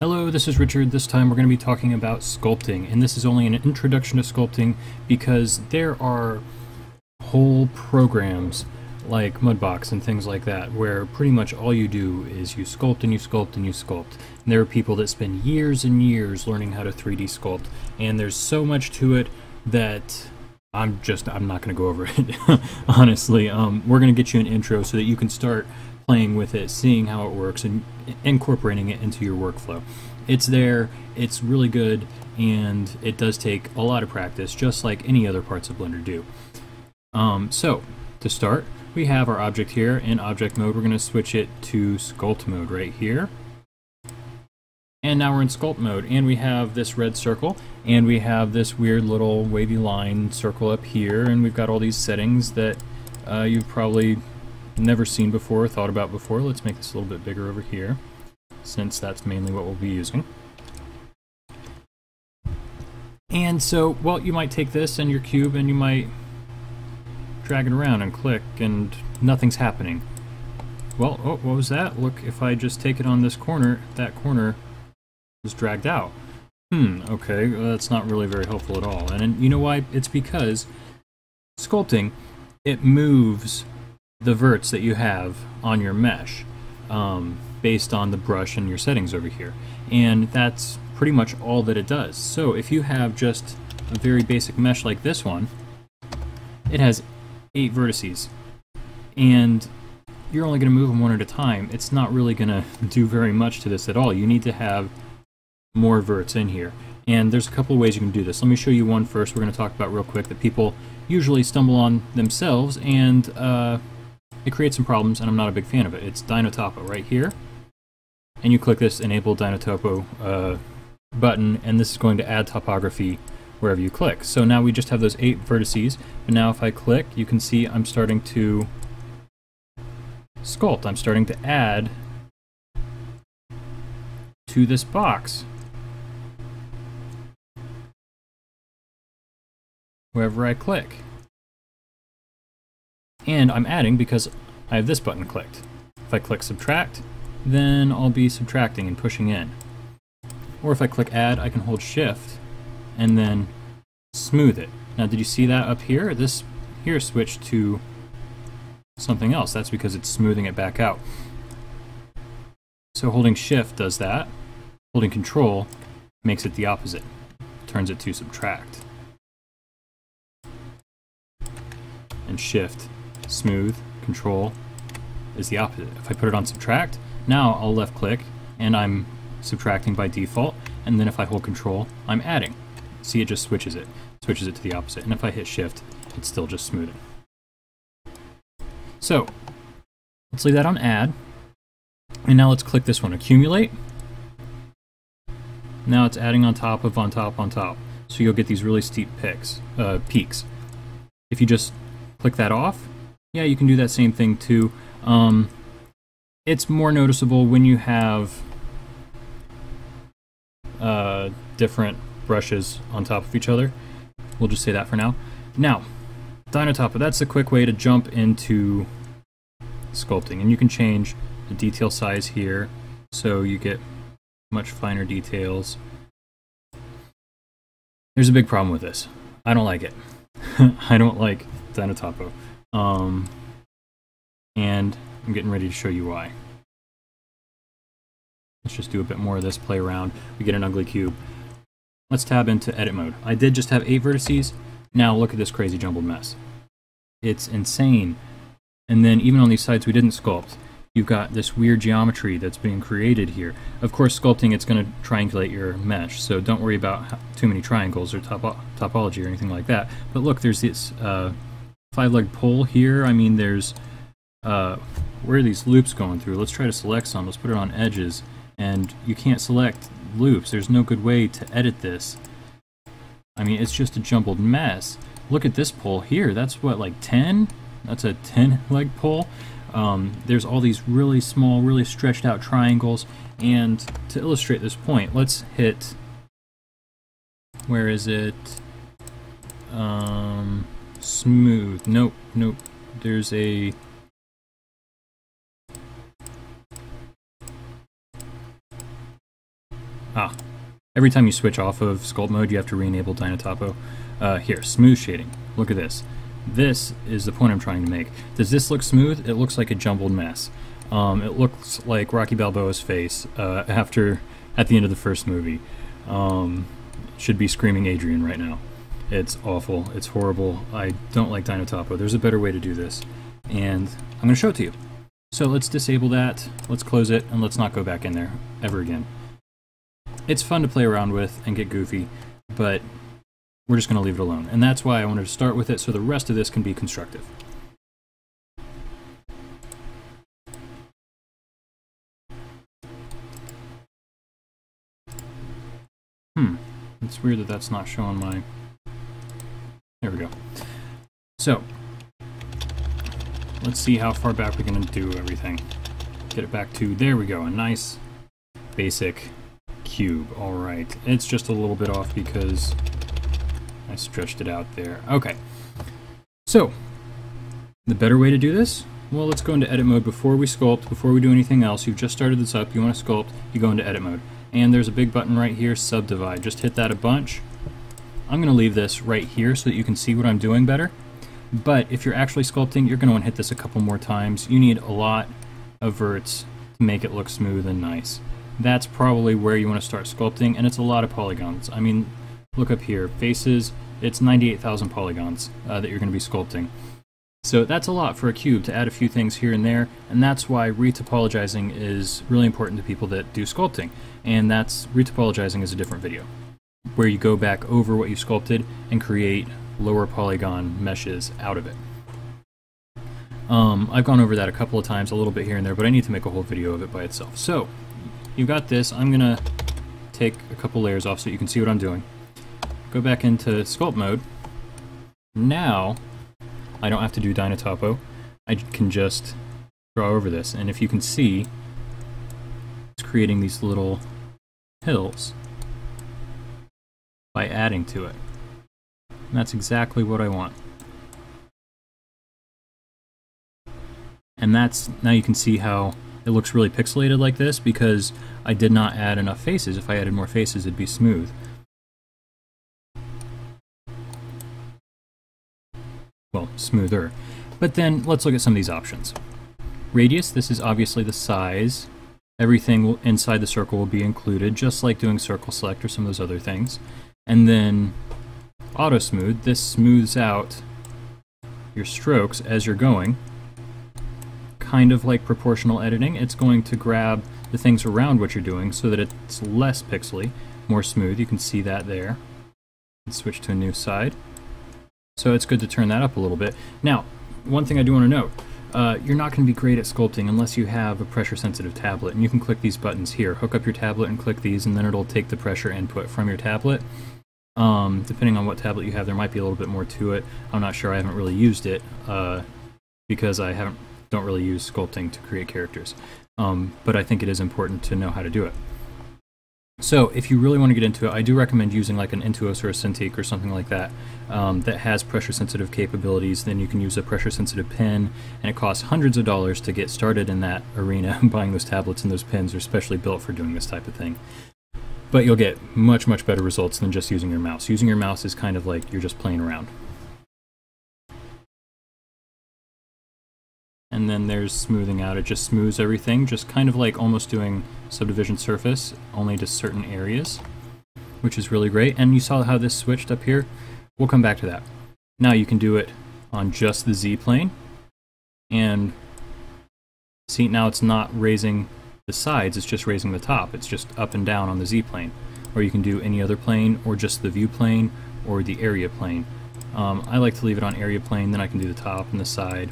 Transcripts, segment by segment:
Hello, this is Richard. This time we're going to be talking about sculpting, and this is only an introduction to sculpting because there are whole programs like Mudbox and things like that where pretty much all you do is you sculpt and you sculpt and you sculpt. And there are people that spend years and years learning how to 3D sculpt, and there's so much to it that I'm not going to go over it. Honestly, we're going to get you an intro so that you can start playing with it, seeing how it works, and incorporating it into your workflow. It's there, it's really good, and it does take a lot of practice, just like any other parts of Blender do. So, to start, we have our object here in object mode. We're going to switch it to sculpt mode right here. And now we're in sculpt mode, and we have this red circle, and we have this weird little wavy line circle up here, and we've got all these settings that you've probably never seen before, thought about before. Let's make this a little bit bigger over here, since that's mainly what we'll be using. And so, well, you might take this and your cube and you might drag it around and click and nothing's happening. Well, oh, what was that? Look, if I just take it on this corner, that corner is dragged out. Okay, well, that's not really very helpful at all. And you know why? It's because sculpting, it moves the verts that you have on your mesh based on the brush and your settings over here, and that's pretty much all that it does. So if you have just a very basic mesh like this one, it has 8 vertices and you're only going to move them one at a time. It's not really going to do very much to this at all. You need to have more verts in here, and there's a couple of ways you can do this. Let me show you one first we're going to talk about real quick that people usually stumble on themselves, and it creates some problems, and I'm not a big fan of it. It's Dino Topo right here, and you click this Enable Dino Topo button, and this is going to add topography wherever you click. So now we just have those 8 vertices, but now if I click, you can see I'm starting to sculpt. I'm starting to add to this box wherever I click. And I'm adding because I have this button clicked. If I click subtract, then I'll be subtracting and pushing in. Or if I click add, I can hold shift and then smooth it. Now did you see that up here? This here switched to something else. That's because it's smoothing it back out. So holding shift does that. Holding control makes it the opposite. Turns it to subtract. And shift, smooth, control is the opposite. If I put it on subtract, now I'll left click and I'm subtracting by default, and then if I hold control, I'm adding. See, it just switches it to the opposite, and if I hit shift, it's still just smoothing. So let's leave that on add, and now let's click this one, accumulate. Now it's adding on top of on top on top, so you'll get these really steep peaks. If you just click that off, yeah, you can do that same thing too. It's more noticeable when you have different brushes on top of each other. We'll just say that for now. Now, Dino Topo, that's a quick way to jump into sculpting, and you can change the detail size here so you get much finer details. There's a big problem with this. I don't like it. I don't like Dino Topo. And I'm getting ready to show you why. Let's just do a bit more of this, play around. We get an ugly cube. Let's tab into edit mode. I did just have 8 vertices. Now look at this crazy jumbled mess. It's insane. And then even on these sides we didn't sculpt, you've got this weird geometry that's being created here. Of course, sculpting, it's going to triangulate your mesh, so don't worry about too many triangles or topology or anything like that. But look, there's this 5-legged pole here. I mean, there's where are these loops going through? Let's try to select some. Let's put it on edges, and you can't select loops. There's no good way to edit this. I mean, it's just a jumbled mess. Look at this pole here. That's what, like 10? That's a 10-leg pole. There's all these really small, really stretched out triangles, and to illustrate this point, let's hit, where is it? Smooth. Nope. There's a Every time you switch off of sculpt mode, you have to re-enable Dynotopo. Here, smooth shading. Look at this. This is the point I'm trying to make. Does this look smooth? It looks like a jumbled mess. It looks like Rocky Balboa's face at the end of the first movie. Should be screaming Adrian right now. It's awful. It's horrible. I don't like Dynotopo. There's a better way to do this, and I'm going to show it to you. So let's disable that, let's close it, and let's not go back in there ever again. It's fun to play around with and get goofy, but we're just going to leave it alone. And that's why I wanted to start with it, so the rest of this can be constructive. It's weird that that's not showing my... There we go. So, let's see how far back we're going to do everything. Get it back to, there we go, a nice basic cube. Alright, it's just a little bit off because I stretched it out there. Okay, so the better way to do this? Well, let's go into edit mode before we sculpt, before we do anything else. You've just started this up, you want to sculpt, you go into edit mode. And there's a big button right here, Subdivide. Just hit that a bunch. I'm going to leave this right here so that you can see what I'm doing better. But if you're actually sculpting, you're going to want to hit this a couple more times. You need a lot of verts to make it look smooth and nice. That's probably where you want to start sculpting, and it's a lot of polygons. I mean, look up here, faces, it's 98,000 polygons that you're going to be sculpting. So that's a lot for a cube to add a few things here and there, and that's why retopologizing is really important to people that do sculpting. And that's, retopologizing is a different video, where you go back over what you sculpted and create lower polygon meshes out of it. I've gone over that a couple of times, a little bit here and there, but I need to make a whole video of it by itself. So, you've got this. I'm going to take a couple layers off so you can see what I'm doing. Go back into sculpt mode. Now, I don't have to do Dynotopo. I can just draw over this, and if you can see, it's creating these little hills by adding to it. And that's exactly what I want. And that's, now you can see how it looks really pixelated like this because I did not add enough faces. If I added more faces, it'd be smooth. Well, smoother. But then let's look at some of these options. Radius, this is obviously the size. Everything inside the circle will be included, just like doing circle select or some of those other things. And then auto smooth, this smooths out your strokes as you're going. Kind of like proportional editing, it's going to grab the things around what you're doing so that it's less pixely, more smooth. You can see that there. Let's switch to a new side. So it's good to turn that up a little bit. Now, one thing I do want to note, you're not going to be great at sculpting unless you have a pressure-sensitive tablet, and you can click these buttons here. Hook up your tablet and click these, and then it'll take the pressure input from your tablet. Depending on what tablet you have, there might be a little bit more to it. I'm not sure. I haven't really used it because I don't really use sculpting to create characters. But I think it is important to know how to do it. So if you really want to get into it, I do recommend using like an Intuos or a Cintiq or something like that that has pressure-sensitive capabilities. Then you can use a pressure-sensitive pen, and it costs hundreds of dollars to get started in that arena. Buying those tablets and those pens are specially built for doing this type of thing. But you'll get much, much better results than just using your mouse. Using your mouse is kind of like you're just playing around. And then there's smoothing out. It just smooths everything, just kind of like almost doing subdivision surface, only to certain areas, which is really great. And you saw how this switched up here. We'll come back to that. Now you can do it on just the Z-plane. And see, now it's not raising the sides, it's just raising the top. It's just up and down on the Z-plane. Or you can do any other plane, or just the view plane, or the area plane. I like to leave it on area plane, then I can do the top and the side,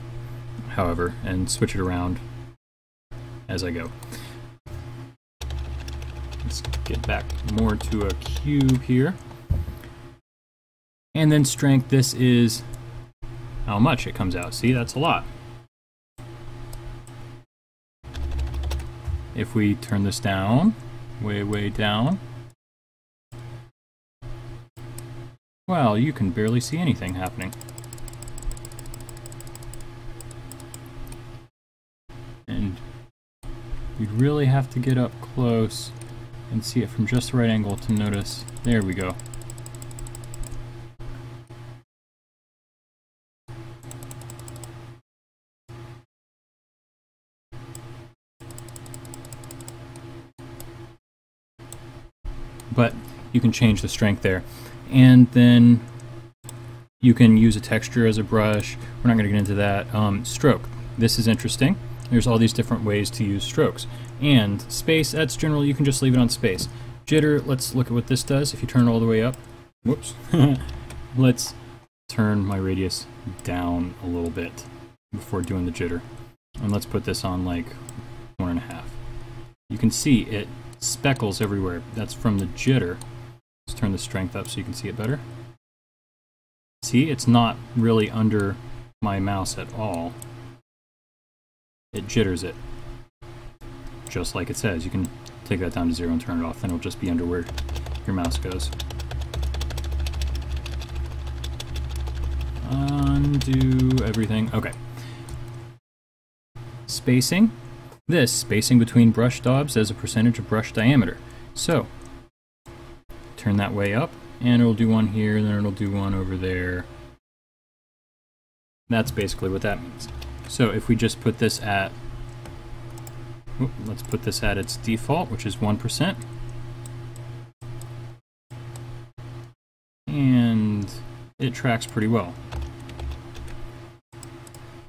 however, and switch it around as I go. Let's get back more to a cube here. And then strength, this is how much it comes out. See, that's a lot. If we turn this down, way, way down, well, you can barely see anything happening. And you'd really have to get up close and see it from just the right angle to notice. There we go. But you can change the strength there. And then you can use a texture as a brush. We're not going to get into that. Stroke. This is interesting. There's all these different ways to use strokes. And space, that's generally, you can just leave it on space. Jitter, let's look at what this does. If you turn it all the way up, whoops. Let's turn my radius down a little bit before doing the jitter. And let's put this on like 1.5. You can see it speckles everywhere. That's from the jitter. Let's turn the strength up so you can see it better. See, it's not really under my mouse at all. It jitters it. Just like it says. You can take that down to 0 and turn it off, then it'll just be under where your mouse goes. Undo everything. Okay. Spacing. This, spacing between brush daubs as a percentage of brush diameter. So, turn that way up, and it'll do one here, and then it'll do one over there. That's basically what that means. So if we just put this at, let's put this at its default, which is 1%. And it tracks pretty well.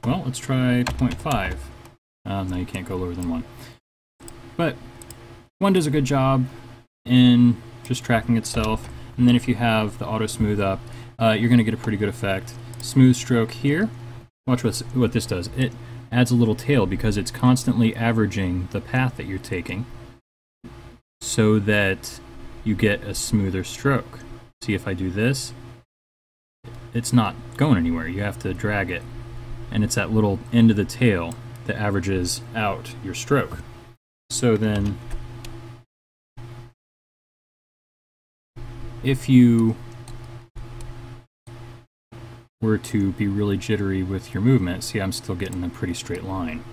Well, let's try 0.5. No, you can't go lower than 1. But 1 does a good job in just tracking itself. And then if you have the auto smooth up, you're going to get a pretty good effect. Smooth stroke here. Watch what this does. It adds a little tail because it's constantly averaging the path that you're taking so that you get a smoother stroke. See, if I do this, it's not going anywhere. You have to drag it. And it's that little end of the tail that averages out your stroke. So then, if you were to be really jittery with your movement, see, I'm still getting a pretty straight line.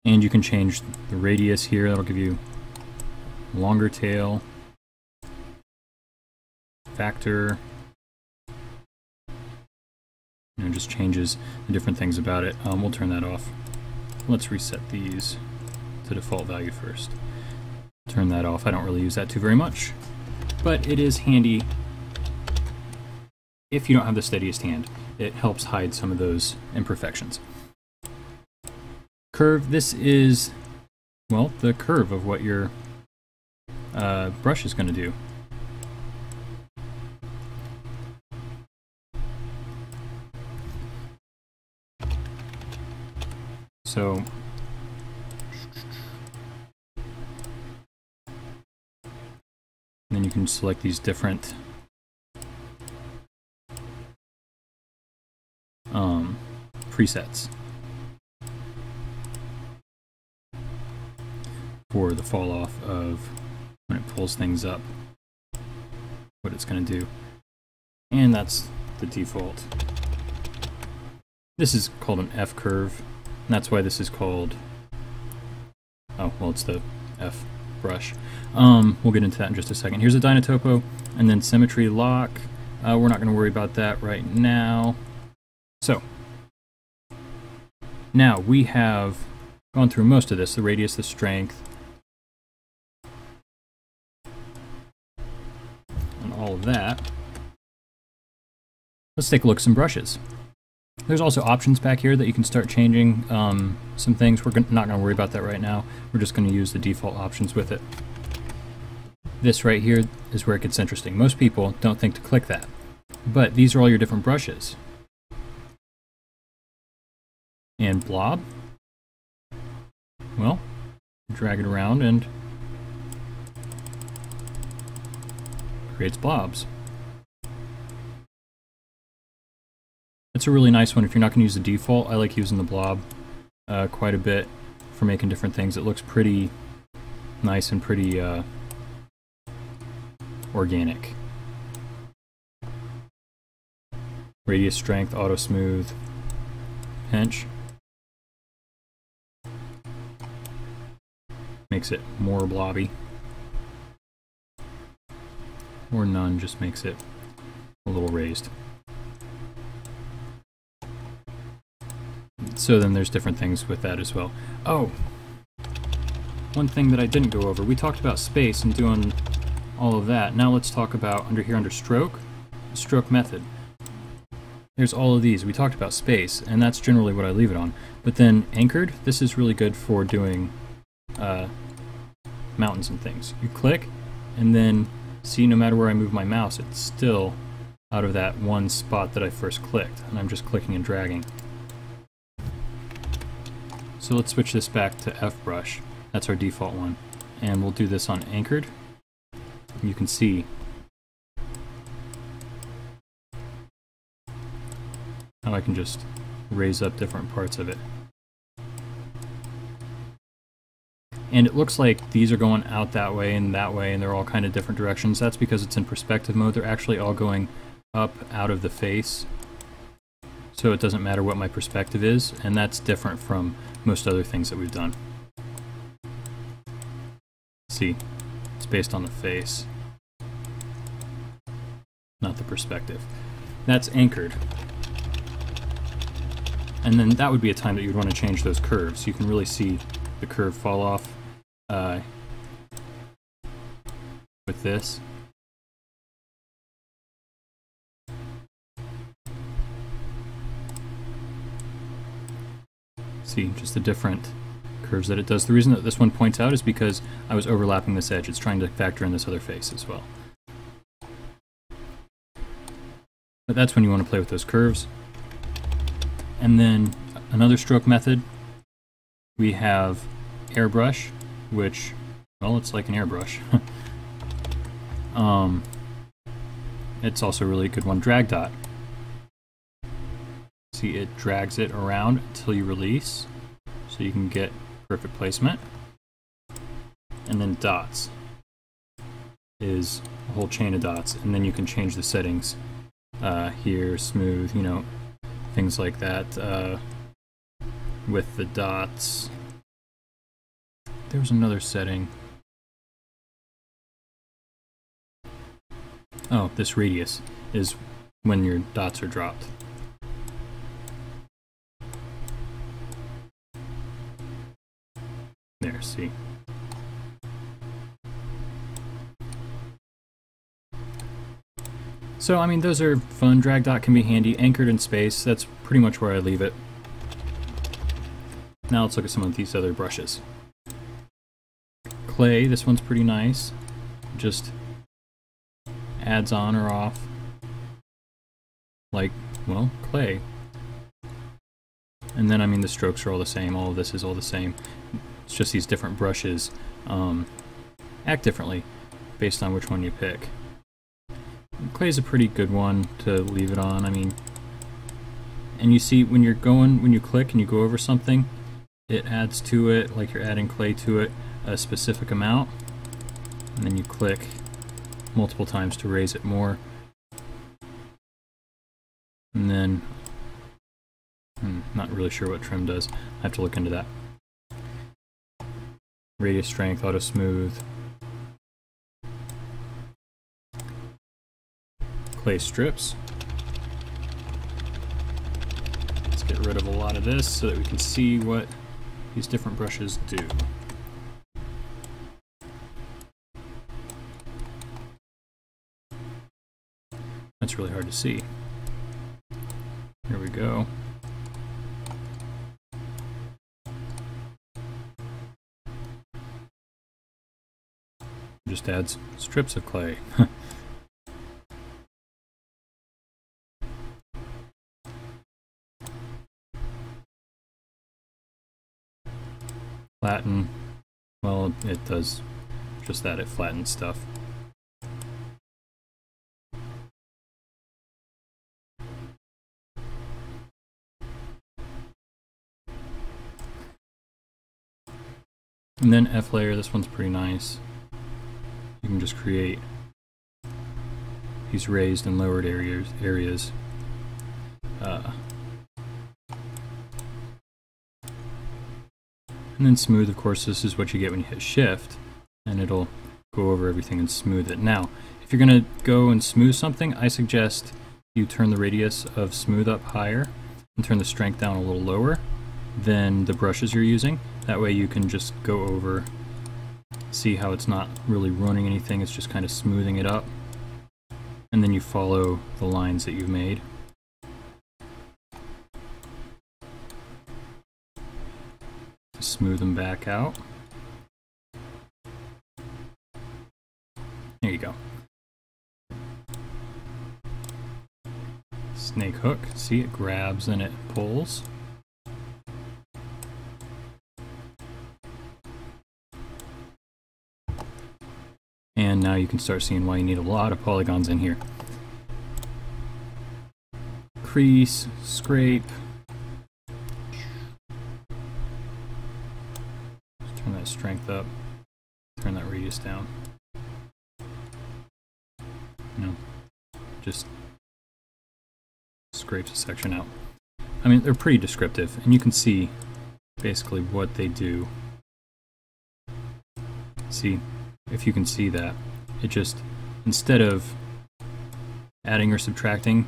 And you can change the radius here. That'll give you longer tail, factor, and it just changes the different things about it. We'll turn that off. Let's reset these to default value first. Turn that off. I don't really use that too very much, but it is handy if you don't have the steadiest hand. It helps hide some of those imperfections. Curve, this is, well, the curve of what your brush is going to do. So, then you can select these different presets for the fall off of when it pulls things up, what it's going to do. And that's the default. This is called an F curve. And that's why this is called, oh, well, it's the F brush. We'll get into that in just a second. Here's a Dynatopo, and then symmetry lock. We're not going to worry about that right now. So, now we have gone through most of this, the radius, the strength, and all of that. Let's take a look at some brushes. There's also options back here that you can start changing some things. We're not going to worry about that right now. We're just going to use the default options with it. This right here is where it gets interesting. Most people don't think to click that, but these are all your different brushes. And blob, well, drag it around and creates blobs. It's a really nice one if you're not going to use the default. I like using the blob quite a bit for making different things. It looks pretty nice and pretty organic. Radius strength, auto smooth, pinch. Makes it more blobby. Or none, just makes it a little raised. So then there's different things with that as well. Oh! One thing that I didn't go over. We talked about space and doing all of that. Now let's talk about, under stroke, stroke method. There's all of these. We talked about space, and that's generally what I leave it on. But then anchored, this is really good for doing mountains and things. You click, and then see, no matter where I move my mouse, it's still out of that one spot that I first clicked, and I'm just clicking and dragging. So let's switch this back to F brush. That's our default one. And we'll do this on anchored. You can see how I can just raise up different parts of it. And it looks like these are going out that way, and they're all kind of different directions. That's because it's in perspective mode. They're actually all going up out of the face. So it doesn't matter what my perspective is, and that's different from most other things that we've done. See, it's based on the face, not the perspective. That's anchored. And then that would be a time that you'd want to change those curves. You can really see the curve fall off with this. See, just the different curves that it does. The reason that this one points out is because I was overlapping this edge. It's trying to factor in this other face as well. But that's when you want to play with those curves. And then another stroke method, we have airbrush, which, well, it's like an airbrush. It's also a really good one. Drag dot. See, it drags it around until you release, so you can get perfect placement. And then dots is a whole chain of dots, and then you can change the settings here, smooth, you know, things like that with the dots. There was another setting. Oh, this radius is when your dots are dropped. There, see. So, I mean, those are fun. Drag dot can be handy. Anchored in space, that's pretty much where I leave it. Now let's look at some of these other brushes. Clay, this one's pretty nice. Just adds on or off. Like, well, clay. And then, I mean, the strokes are all the same. All of this is all the same. It's just these different brushes act differently based on which one you pick. Clay's a pretty good one to leave it on. I mean, and you see when you're going, when you click and you go over something, it adds to it, like you're adding clay to it, a specific amount, and then you click multiple times to raise it more. And then, not really sure what trim does. I have to look into that. Radius strength, auto smooth. Clay strips. Let's get rid of a lot of this so that we can see what these different brushes do. That's really hard to see. Here we go. Just adds strips of clay. Flatten. Well, it does just that, it flattens stuff. And then F layer, this one's pretty nice. You can just create these raised and lowered areas. And then smooth, of course, this is what you get when you hit shift, and it'll go over everything and smooth it. Now, if you're going to go and smooth something, I suggest you turn the radius of smooth up higher and turn the strength down a little lower than the brushes you're using. That way you can just go over, see how it's not really ruining anything, it's just kind of smoothing it up. And then you follow the lines that you've made. Smooth them back out. There you go. Snake hook, see, it grabs and it pulls. And now you can start seeing why you need a lot of polygons in here. Crease, scrape. Just turn that strength up, turn that radius down. No, just scrapes a section out. I mean, they're pretty descriptive, and you can see basically what they do. See, if you can see that, it just, instead of adding or subtracting,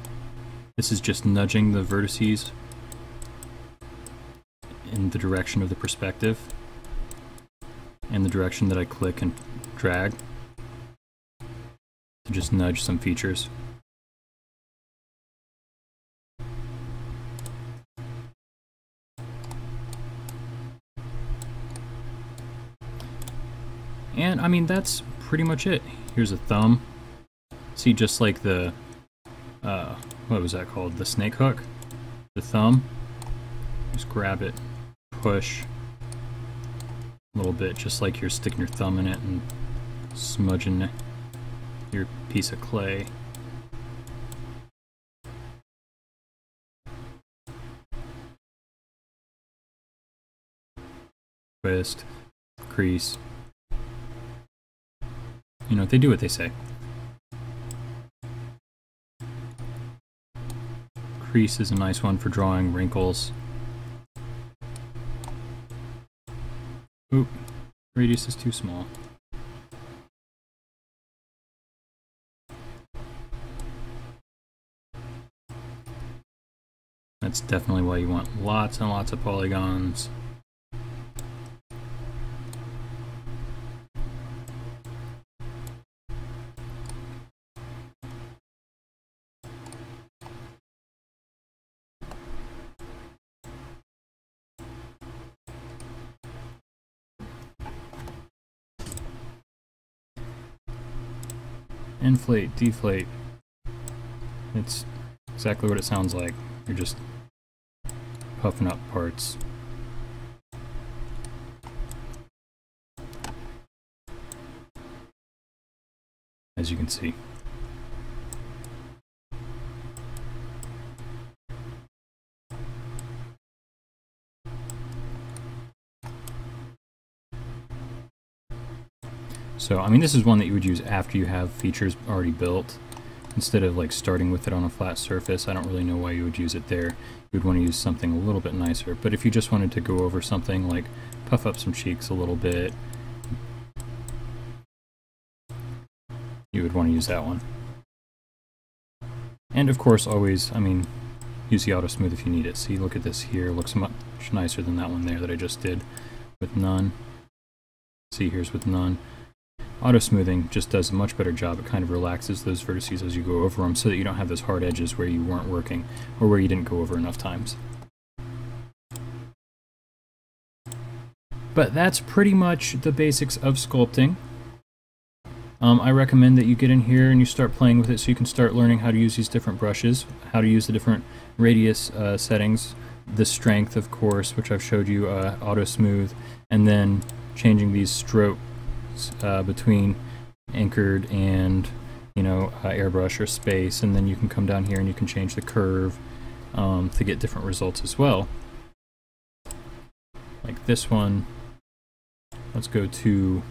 this is just nudging the vertices in the direction of the perspective and the direction that I click and drag to just nudge some features. And I mean, that's pretty much it. Here's a thumb. See, just like the, what was that called? The snake hook? The thumb. Just grab it, push a little bit, just like you're sticking your thumb in it and smudging your piece of clay. Twist, crease. You know, they do what they say. Crease is a nice one for drawing wrinkles. Oop, radius is too small. That's definitely why you want lots and lots of polygons. Inflate, deflate. It's exactly what it sounds like. You're just puffing up parts. As you can see. So, I mean, this is one that you would use after you have features already built, instead of like starting with it on a flat surface. I don't really know why you would use it there. You would want to use something a little bit nicer. But if you just wanted to go over something like puff up some cheeks a little bit, you would want to use that one. And of course, always, I mean, use the auto smooth if you need it. See, look at this here. It looks much nicer than that one there that I just did with none. See, here's with none. Auto smoothing just does a much better job. It kind of relaxes those vertices as you go over them so that you don't have those hard edges where you weren't working or where you didn't go over enough times. But that's pretty much the basics of sculpting. I recommend that you get in here and you start playing with it so you can start learning how to use these different brushes, how to use the different radius settings, the strength, of course, which I've showed you, auto smooth, and then changing these strokes between anchored and, you know, airbrush or space, and then you can come down here and you can change the curve to get different results as well. Like this one, let's go to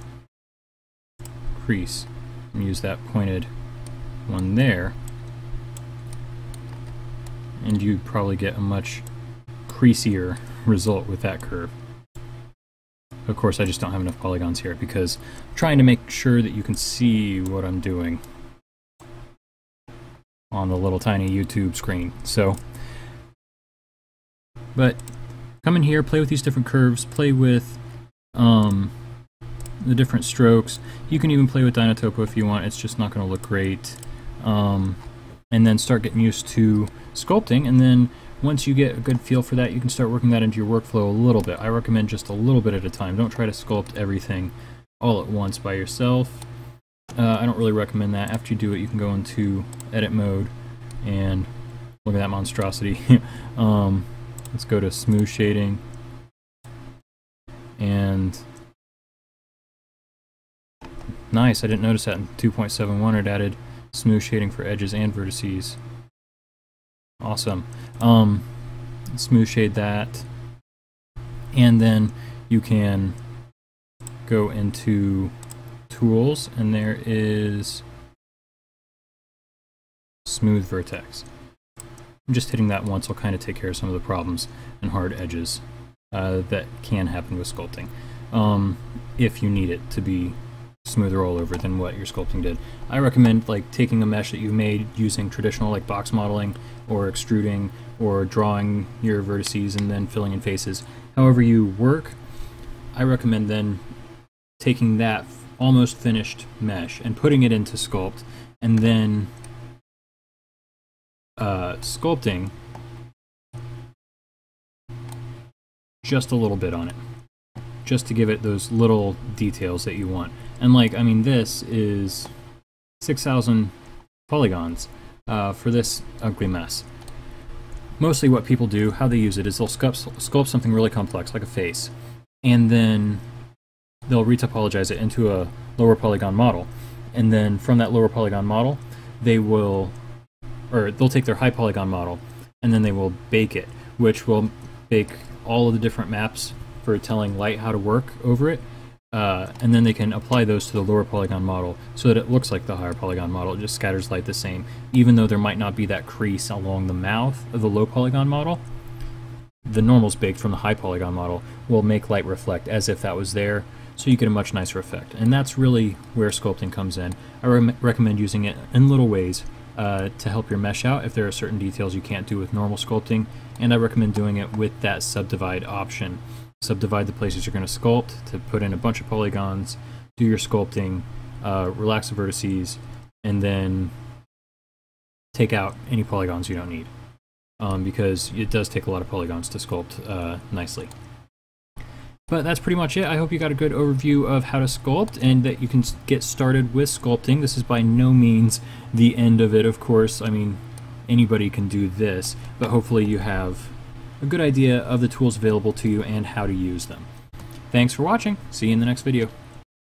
crease and use that pointed one there, and you probably get a much creasier result with that curve. Of course, I just don't have enough polygons here because I'm trying to make sure that you can see what I'm doing on the little tiny YouTube screen. So, but come in here, play with these different curves, play with the different strokes. You can even play with Dynotopo if you want, it's just not going to look great. And then start getting used to sculpting, and then once you get a good feel for that, you can start working that into your workflow a little bit. I recommend just a little bit at a time. Don't try to sculpt everything all at once by yourself. I don't really recommend that. After you do it, you can go into edit mode and look at that monstrosity. Let's go to smooth shading, and nice, I didn't notice that in 2.71 it added smooth shading for edges and vertices. Awesome. Smooth shade that, and then you can go into tools, and there is smooth vertex. I'm just hitting that once will kind of take care of some of the problems and hard edges that can happen with sculpting, if you need it to be smoother all over than what your sculpting did. I recommend like taking a mesh that you've made using traditional like box modeling or extruding or drawing your vertices and then filling in faces. However you work, I recommend then taking that almost finished mesh and putting it into Sculpt, and then sculpting just a little bit on it, just to give it those little details that you want. And like, I mean, this is 6,000 polygons for this ugly mess. Mostly what people do, how they use it, is they'll sculpt something really complex, like a face, and then they'll retopologize it into a lower polygon model. And then from that lower polygon model, they'll take their high polygon model, and then they will bake it, which will bake all of the different maps for telling light how to work over it. And then they can apply those to the lower polygon model so that it looks like the higher polygon model. It just scatters light the same. Even though there might not be that crease along the mouth of the low polygon model, the normals baked from the high polygon model will make light reflect as if that was there, so you get a much nicer effect. And that's really where sculpting comes in. I recommend using it in little ways to help your mesh out if there are certain details you can't do with normal sculpting, and I recommend doing it with that subdivide option. Subdivide the places you're going to sculpt to put in a bunch of polygons, do your sculpting, relax the vertices, and then take out any polygons you don't need, because it does take a lot of polygons to sculpt nicely. But that's pretty much it. I hope you got a good overview of how to sculpt and that you can get started with sculpting. This is by no means the end of it, of course. I mean, anybody can do this, but hopefully you have a good idea of the tools available to you and how to use them. Thanks for watching. See you in the next video.